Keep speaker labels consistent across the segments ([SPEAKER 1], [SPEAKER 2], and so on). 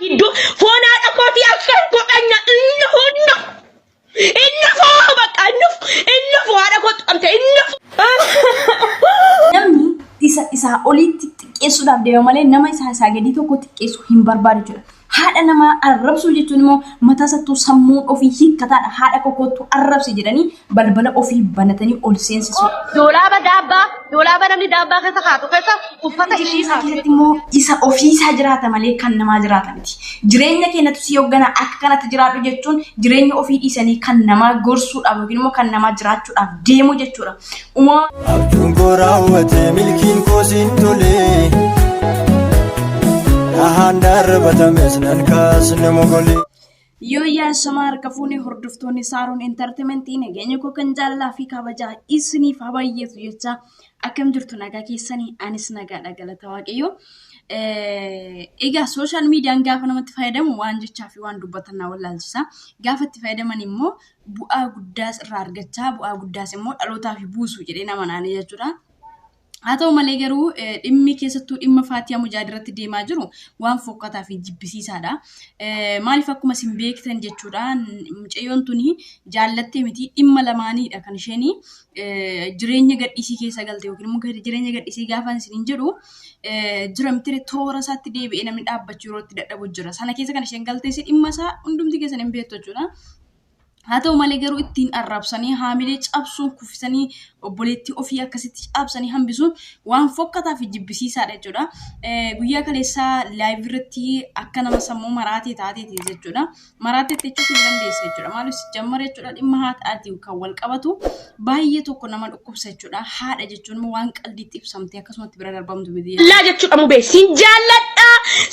[SPEAKER 1] Iddoo foon haadha kootii akkan godhanya inni hunna. Inni foo bakka inni foo haadha kootu qabte inni
[SPEAKER 2] namni isaa olitti xiqqeessuudhaaf deema malee nama isaa gadii tokko xiqqeessu hin barbaadu jechuudha. Haadha nama arrabsuu jechuun immoo mataa sattuu sammuu ofii hiikkataadha. Haadha kokkootu arrabsi jedhanii balbala ofii banatanii ol seensisu.
[SPEAKER 1] Doolaaba namni daabbaa keessa kaatu keessa uffata ishii
[SPEAKER 2] keessatti immoo isa ofiisaa jiraata malee kan namaa jiraata miti. Jireenya keenyatu si hoggana akka kanatti jiraatu jechuun jireenya ofii dhiisanii kan namaa gorsuudhaaf yookiin immoo kan namaa jiraachuudhaaf deemu jechuudha.
[SPEAKER 3] Abjuun koo raawwate milkiin koo siin tolee.
[SPEAKER 2] Yoo yaasama harka fuunee hordoftoonni Saaroon Entertainmentii nageenya koo kan jaallaa fi kabajaa isiniif habayyeetu jecha akkam jirtu nagaa keessanii anis nagaadha galata waaqayyo. Egaa social meediyaan gaafa namatti fayyadamu waan jechaa fi waan dubbatan na wallaalchisa. Gaafa itti fayyadaman immoo bu'aa guddaas irraa argachaa bu'aa guddaas immoo dhalootaa fi buusuu jedhee nama naanii jechuudha. Haa ta'u malee garuu dhimmi keessattuu dhimma Faatiyaa Mujaadirratti deemaa jiru waan fokkataa fi jibbisiisaadha. Maaliif akkuma isin beektan jechuudha mucayyoon tuni jaallattee miti dhimma lamaaniidha kan isheen jireenya gadhiisii keessa galte yookiin immoo jireenya gadhiisii gaafa isin jedhu jira miti toora isaatti deebi'ee namni dhaabbachuu yeroo itti dadhabu jira. Sana keessa kan isheen galtee dhimma isaa hundumti keessan hin beektu jechuudha. Haa ta'u malee garuu ittiin arrabsanii haamilee cabsuun kuffisanii obboleettii ofii akkasitti cabsanii hambisuun waan fokkataa fi jibbisiisaadha jechuudha. Guyyaa kaleessaa laayivii irratti akka nama sammuu maraatee taateeti jechuudha. Maraatee jechuun hin dandeessa jechuudha. Maaliif jammara jechuudha dhimma haadhaatiin kan wal qabatu baay'ee tokko nama dhukkubsa jechuudha. Haadha jechuun waan qalbiitti ibsamtee akkasumatti bira darbamtu miti.
[SPEAKER 1] Laa jechuudha mubee siin jaalladha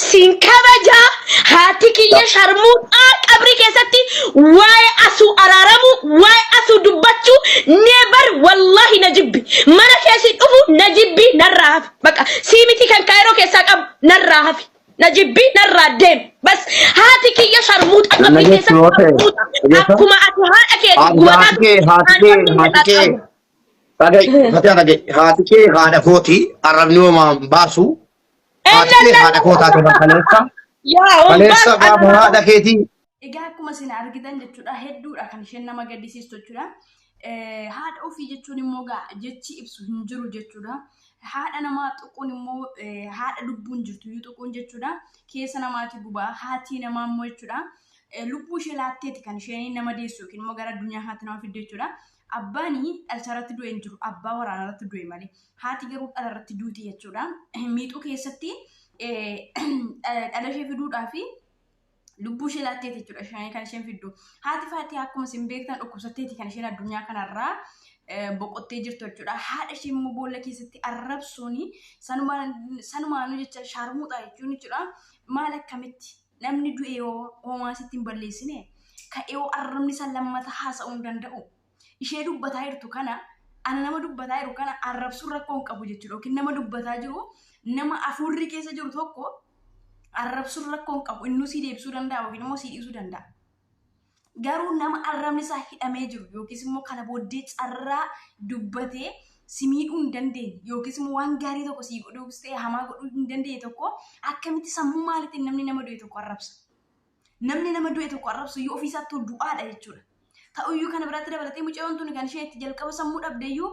[SPEAKER 1] siin kabajaa haati kiyya sharmuudhaa qabrii keessatti waa'ee asu araramu waa'ee asu dubbachu never wallahi najibbi mana keessi dhufu najibbi narraa hafi baqa siimiti kan kaayiroo keessaa qabu narraa hafi najibbi narraa deem bas haati kiyya sharmuudha qabrii keessatti akkuma ati haadha kee
[SPEAKER 4] haati kee haadha kooti arrabni homaan baasu haati kee haadha kootaa kan kaleessa gaafa haadha keetii.
[SPEAKER 2] Egaa akkuma isin argitan jechuudha hedduudha kan isheen nama gaddisiistu jechuudha. Haadha ofii jechuun immoo jechi ibsu hin jiru jechuudha. Haadha namaa tuquun immoo haadha lubbuun jirtu yoo tuquun jechuudha. Keessa namaati gubaa haati namaa immoo jechuudha. Lubbuu ishee laatteeti kan isheen nama deessu yookiin immoo gara addunyaa haati nama fidde jechuudha. Abbaanii dhalcharratti du'e hin jiru abbaa waraanarratti du'e malee haati garuu dhalarratti duuti jechuudha. Miixuu keessatti dhala ishee fiduudhaaf lubbuu ishee laatteeti jechuudha isheen kan isheen fiddu. Haati Faatiyaa akkuma isin beektan dhukkubsatteeti kan isheen addunyaa kanarraa boqottee jirtu jechuudha. Haadha ishee immoo boolla keessatti arrabsuun sanumaanuu jecha sharmuudha jechuun jechuudha. Maal akkamitti namni du'e yoo homaa sitti hin balleessine ka'ee yoo arrabni san lammata haasa'uu hin danda'u. Ishee dubbataa jirtu kana ana nama dubbataa jiru kana arrabsuun rakkoo hin qabu jechuudha. Yookiin nama dubbataa jiru nama afurri keessa jiru tokko arrabsuun rakkoo hin qabu inni si deebisuu danda'a yookiin immoo si dhiisuu danda'a. Garuu nama arrabni isaa hidhamee jiru yookiis immoo kana booddee carraa dubbatee si miidhuu hin dandeenye yookiis immoo waan gaarii tokko si godhuus ta'e hamaa godhuu hin dandeenye tokko akkamitti sammuu maaliitiin namni nama du'e tokko arrabsa? Namni nama du'e tokko arrabsu yoo ofiisaatti du'aadha jechuudha. Ta'uyyuu kana biratti dabalatee mucayyoon tuni kan ishee itti jalqaba sammuu dhabdeeyyuu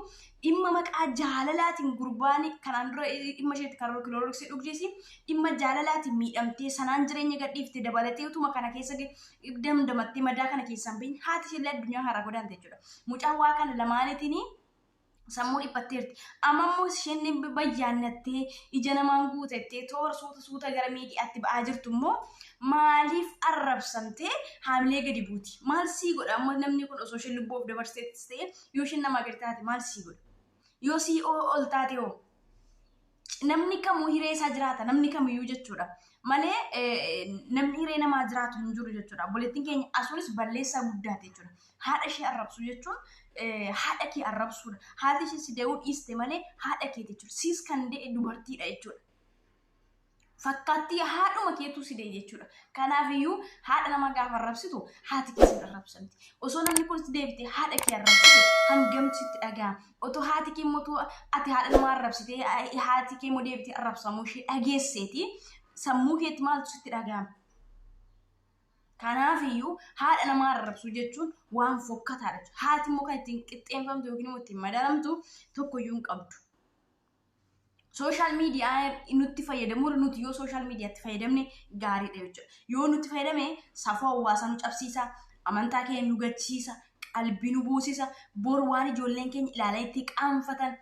[SPEAKER 2] dhimma maqaa jaalalaatiin gurbaan kanaan dura dhimma isheetti kan kilooroksii dhugdeesi dhimma jaalalaatiin miidhamtee sanaan jireenya gadhiifte dabalatee utuma kana keessa damdamattee madaa kana keessaan bahin haati ishee addunyaa haaraa godaante jechuudha. Mucaan waa kana lamaaniitiin sammuu dhiphatteerti. Amma immoo isheen bayyaannattee ija namaan guutettee toora suuta gara miidiyaatti ba'aa jirtu immoo maaliif arrabsamtee haamilee gadi buuti? Maal sii godha? Amma namni kun osoo isheen lubbuu of dabarseettis ta'e yoo isheen namaa gadi taate maal sii godha? Yoo sii ol taate hoo? Namni kamuu hiree isaa jiraata namni kamiyyuu jechuudha. Malee namni hiree namaa jiraatu hin jiru jechuudha. Obboleettiin keenya asuunis balleessaa guddaati jechuudha. Haadha ishee arrabsu jechuun haadha kee arrabsuudha. Haati ishee si dee'uu dhiiste malee haadha kee jechuudha. Siis kan de'e dubartiidha jechuudha. Fakkaattii haadhuma keetu si de'e jechuudha. Kanaafiyyuu haadha nama gaafa arrabsitu haati kee si arrabsamti. Osoo namni kun si deebite haadha kee arrabsite hangamtu sitti dhaga'ama. Otoo haati kee immoo ati haadha nama arrabsite haati kee immoo deebite arrabsamuu ishee dhageesseeti sammuu keetti maaltu sitti dhaga'ama? Kanaafiyyuu haadha namaa arrabsuu jechuun waan fokkataadha. Haati immoo kan ittiin qixxeeffamtu yookiin immoo ittiin madalamtu tokkoyyuu hin qabdu. Social media nutti fayyadamu nuti yoo social media itti fayyadamne gaariidha jechuudha. Yoo nutti fayyadame safuu hawaasaa nu cabsiisa, amantaa keenya nu gachiisa, qalbii nu buusisa, bor waan ijoolleen keenya ilaalaa itti qaanfatan.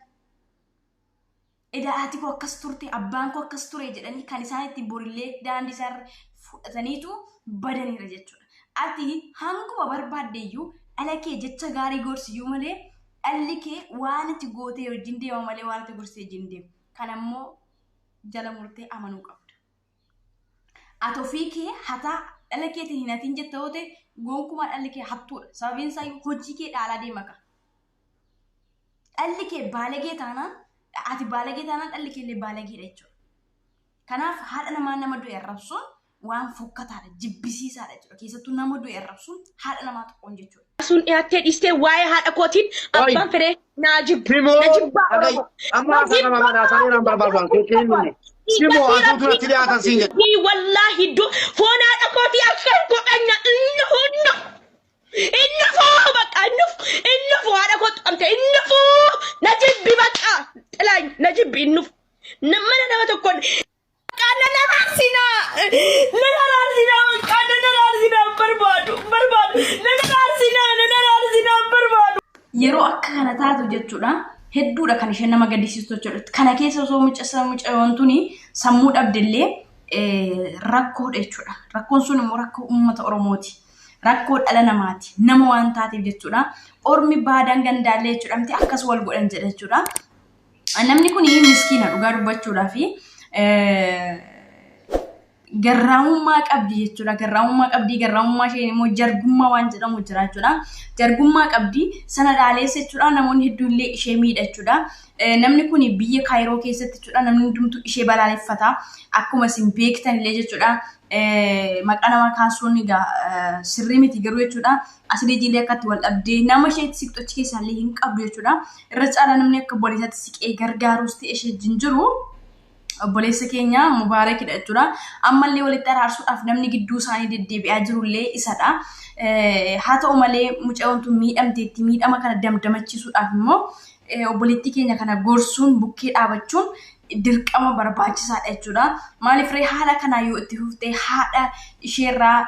[SPEAKER 2] Haati koo akkas turte, abbaan koo akkas ture jedhanii kan isaan itti borillee daandii isaarra fudhataniitu badaniira jechuudha. Ati hanguma barbaaddeeyyuu dhala kee jecha gaarii gorsiyyuu malee dhalli kee waan itti gootee wajjin deema malee waan itti gorsee wajjin deema. Kanammoo jala murtee amanuu qabda. Ati ofii kee hataa dhala keetiin hin hatiin jetta yoo ta'e gonkumaa dhalli kee hattuudha. Sababiin isaa hojii kee dhaalaa deema qaba. Dhalli kee baalagee taanaan ati baalagee taanaan dhalli kee illee baalageedha jechuudha. Kanaaf haadha namaa nama du'e arrabsuun waan fokkataadha, jibbisiisaadha jechuudha. Keessattuu nama du'e arrabsuun haadha namaa tokkoon jechuudha.
[SPEAKER 1] Sun dhiyaatee dhiistee waa'ee haadha kootiin abbaan fedhee naa jibba.
[SPEAKER 4] Amma kana mana sana barbaadan keetiin nuni. Simoo asuutu natti dhiyaatan siin jedhu.
[SPEAKER 1] Ni wallaahi iddoo foon haadha kootii akka godhanya inni hunna. Inni foo bakka inni foo haadha kootu qabte inni foo na jibbi bakka xilaany na jibbi inni mana nama tokkoon. Kana nama arsinaa barbaadu.
[SPEAKER 2] Yeroo akka kana taatu jechuudha hedduudha kan isheen nama gaddisiistu jechuudha. Kana keessa osoo mucayyoon sammuu dhabdellee rakkoodha jechuudha. Rakkoon sun immoo rakkoo uummata Oromooti. Rakkoo dhala namaati. Nama waan taateef jechuudha. Ormi baadaan gandaallee jechuudha. Akkas wal godhan jedha jechuudha. Namni kun miskiina dhugaa dubbachuudhaaf garraamummaa qabdi jechuudha. Garraamummaa isheen immoo jargummaa waan jedhamu jira jechuudha. Jargummaa qabdi sana dhaaleessa jechuudha. Namoonni hedduullee ishee miidha jechuudha. Namni kun biyya Kaayiroo keessatti jechuudha. Namni hundumtuu ishee balaaleffata. Akkuma isin beektan illee jechuudha. Maqaa nama kaasuun sirrii miti garuu jechuudha. Asii jiillee akkatti wal dhabdee nama isheetti siqxochi keessaallee hin qabdu jechuudha. Irra caalaa namni akka obboleessaatti siqee gargaaruus ta'e ishee jinjiru. Obboleessa keenya Mubaarakidha jechuudha. Ammallee walitti araarsuudhaaf namni gidduu isaanii deddeebi'aa jirullee isadha. Haa ta'u malee mucayyoon tun miidhamteetti miidhama kana damdamachiisuudhaaf immoo obboleettii keenya kana gorsuun bukkee dhaabachuun dirqama barbaachisaadha jechuudha. Maaliif haala kanaa yoo itti fuftee haadha isheerraa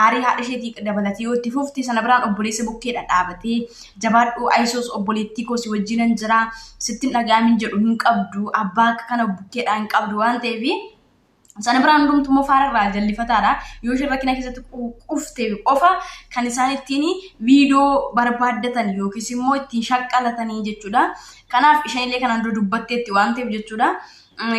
[SPEAKER 2] aarii haadha isheetii dabalatee yoo itti fuftee sana biraan obboleessa bukkeedha dhaabatee jabaadhuu ayisoos obboleettii koo si wajjinan jira sittiin dhagaamin jedhu hin qabdu abbaa akka kana bukkeedhaa hin qabdu waan ta'eef sana biraan hundumtuu faararraa jallifataadha. Yoo isheen rakkina keessatti quftee qofa kan isaan ittiin viidiyoo barbaaddatan yookiis immoo ittiin shaqqalatanii jechuudha. Kanaaf isheen illee kanaan dura dubbatteetti waan ta'eef jechuudha.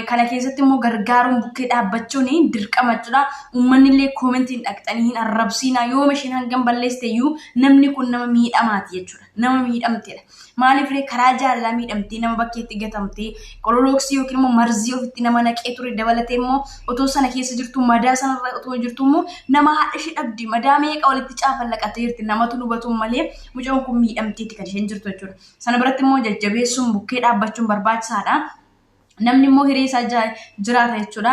[SPEAKER 2] Kana keessatti immoo gargaaruun bukkee dhaabbachuun dirqama jechuudha. Uummanni illee koomentiin dhaqxanii hin arrabsiinaa yoo isheen hangam balleesseeyyuu namni kun nama miidhamaati jechuudha. Nama miidhamteedha. Maaliif karaa jaalalaa miidhamtee nama bakkeetti gatamtee kololooksii yookiin immoo marzii ofitti nama naqee ture dabalatee immoo otoo sana keessa jirtu madaa sanarra otoo jirtu immoo nama haadha ishee dhabdi madaa meeqa walitti caafallaqatee jirti namatu hubatu malee mucaan kun miidhamteetti kan isheen jirtu jechuudha. Sana biratti immoo jajjabeessuun bukkee dhaabbachuun barbaachisaadha. Namni immoo hiree isaa jiraata jechuudha.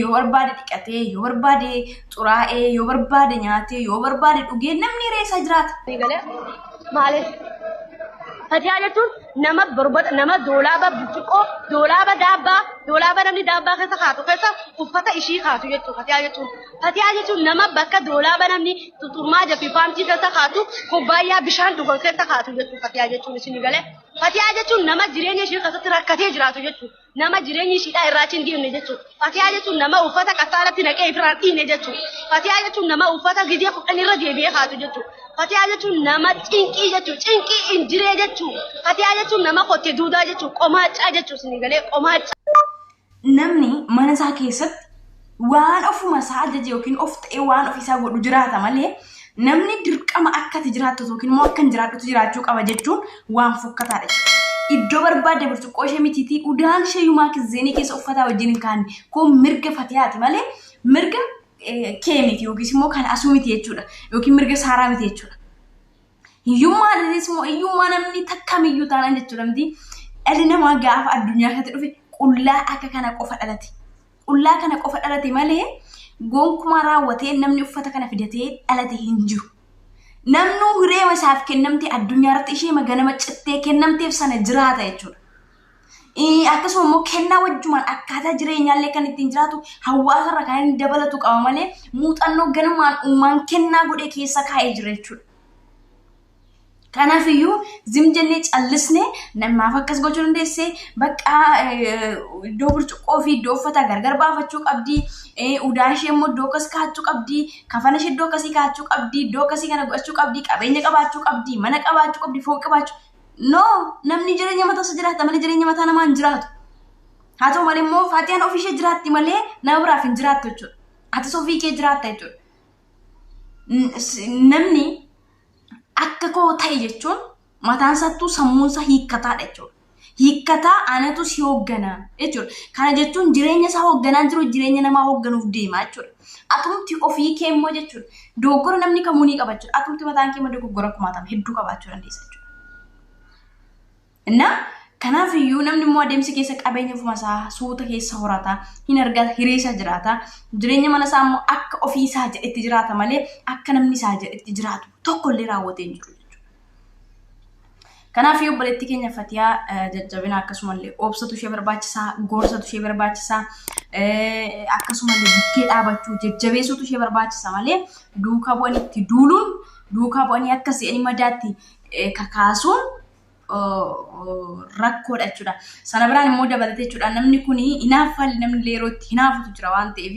[SPEAKER 2] Yoo barbaade dhiqatee, yoo barbaade xuraa'ee, yoo barbaade nyaatee, yoo barbaade dhugee namni hiree isaa jiraata.
[SPEAKER 1] Maaliif? Fatihaa jechuun nama doolaaba burcuqqoo, doolaaba namni daabbaa keessa kaatu keessa uffata ishii kaatu jechuudha. Fatihaa jechuun nama bakka doolaaba namni xuxummaa jafi faamtii keessa kaatu kubbaayyaa bishaan dhugan keessa kaatu jechuudha. Fatihaa jechuun isin galee. Fatihaa jechuun nama jireenya ishii keessatti rakkatee jiraatu jechuudha. Nama jireenya ishiidhaa irraachi hin dhiirne jechuudha. Fatihaa jechuun nama uffata qasaalatti naqee ifiraan dhiine jechuudha. Fatihaa jechuun nama uffata gidee kudhan irra deebi'ee kaatu jechuudha. Fatihaa jechuun nama cinqii jechuudha. Cinqii injiree jechuudha. Fatihaa jechuun nama qottee duudaa jechuudha. Qomaachaa jechuudha isin galee qomaachaa.
[SPEAKER 2] Namni mana isaa keessatti waan ofuma isaa ajaje yookiin of ta'ee waan ofiisaa godhu jiraata malee namni dirqama akkati jiraattu yookiin immoo akka hin jiraattutu jiraachuu qaba jechuun waan fokkataadha jechuudha. Iddoo barbaadde burcuqqoo ishee mitiitii udaan ishee yumaa kizzeenii keessa uffataa wajjin hin kaanne kun mirga Fatihaati malee mirga kee miti yookiis immoo kan asuu miti jechuudha yookiin mirga saaraa miti jechuudha. Hiyyummaadhaanis immoo hiyyummaa namni takkamiyyuu taanaan jechuudha miti dhalli namaa gaafa addunyaa kanatti dhufe qullaa akka kana qofa dhalate. Qullaa kana qofa dhalate malee gonkumaa raawwatee namni uffata kana fidatee dhalate hin jiru. Namnu hiree masaaf kennamte addunyaa irratti ishee ganama cittee kennamteef sana jiraata jechuudha. Akkasuma immoo kennaa wajjumaan akkaataa jireenyaallee kan ittiin jiraatu hawaasarra kan inni dabalatu qaba malee muuxannoo ganumaan uumaan kennaa godhee keessa kaa'ee jira jechuudha. Kanaafuu zim jennee callisnee namaaf akkas gochuu dandeessee bakka iddoo burcuqqoo fi iddoo uffata gargar baafachuu qabdi. Udaan ishee immoo iddoo akkas kaa'achuu qabdi. Kafana ishee iddoo akkasii kaa'achuu qabdi. Iddoo akkasii kana godhachuu qabdi. Qabeenya qabaachuu qabdi. Mana qabaachuu qabdi. Fooq qabaachuu. No, namni jireenya mataa isaa jiraata malee jireenya mataa namaa hin jiraatu. Haa ta'u malee immoo Faatiyaan ofii ishee jiraatti malee nama biraaf hin jiraattu jechuudha. Atis ofii kee jiraatta jechuudha. Namni akka koo ta'e jechuun mataan isaattuu sammuun isaa hiikkataadha jechuudha. Hiikkataa anatu si hooggana jechuudha. Kana jechuun jireenya isaa hoogganaa jiru jireenya namaa hoogganuuf deema jechuudha. Atumti ofii kee immoo jechuudha. Dogoggora namni kamuu ni qaba jechuudha. Atumti mataan kee immoo dogoggora kumaatama hedduu qabaachuu dandeessa jechuudha. Kanaafuu namni immoo adeemsa keessa qabeenya ofuma isaa suuta keessa horata hin argata hireessa jiraata. Jireenya mana isaa immoo akka ofii isaa jedhetti jiraata malee akka namni isaa jedhetti jiraatu tokkollee raawwatee hin jiru jechuudha. Kanaafuu obboleettii keenya Fatiyaa jajjabina akkasumallee obsatu ishee barbaachisaa, gorsatu ishee barbaachisaa, akkasumallee bukkee dhaabachuu jajjabeessutu ishee barbaachisaa malee duukaa bu'anitti duuluun duukaa bu'anii akka se'anii madaatti kakaasuun rakkoodha jechuudha. Sana biraan immoo dabalatee jechuudha namni kun hinaaffaalli namni leerootti hinaafutu jira waan ta'eef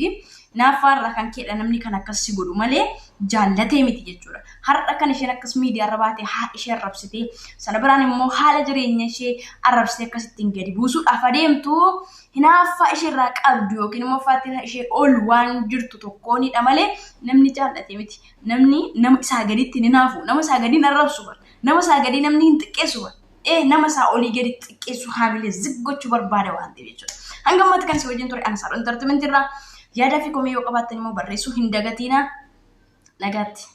[SPEAKER 2] hinaaffaarra kan keedha namni kan akkasii godhu malee jaallatee miti jechuudha. Har'a kan isheen akkas miidiyaarra baatee haadha ishee arrabsitee sana biraan immoo haala jireenya ishee arrabsitee akkasittiin gadi buusuudhaaf adeemtu hinaaffaa isheerraa qabdu yookiin immoo Faatiyaan ishee ol waan jirtu tokkoonidha malee namni jaallatee miti. Namni nama isaa gaditti hinaafu nama isaa gadiin arrabsu nama isaa gadii namni hin xiqqeessu nama isaa olii gadi xiqqeessu haamilee ziggochuu barbaada waan ta'eef jechuudha. Hanga ammatti kan si wajjin ture Ansaar Entertainment irraa yaada fi komii yoo qabaattan immoo barreessuu hin dagatinaa. Nagaatti.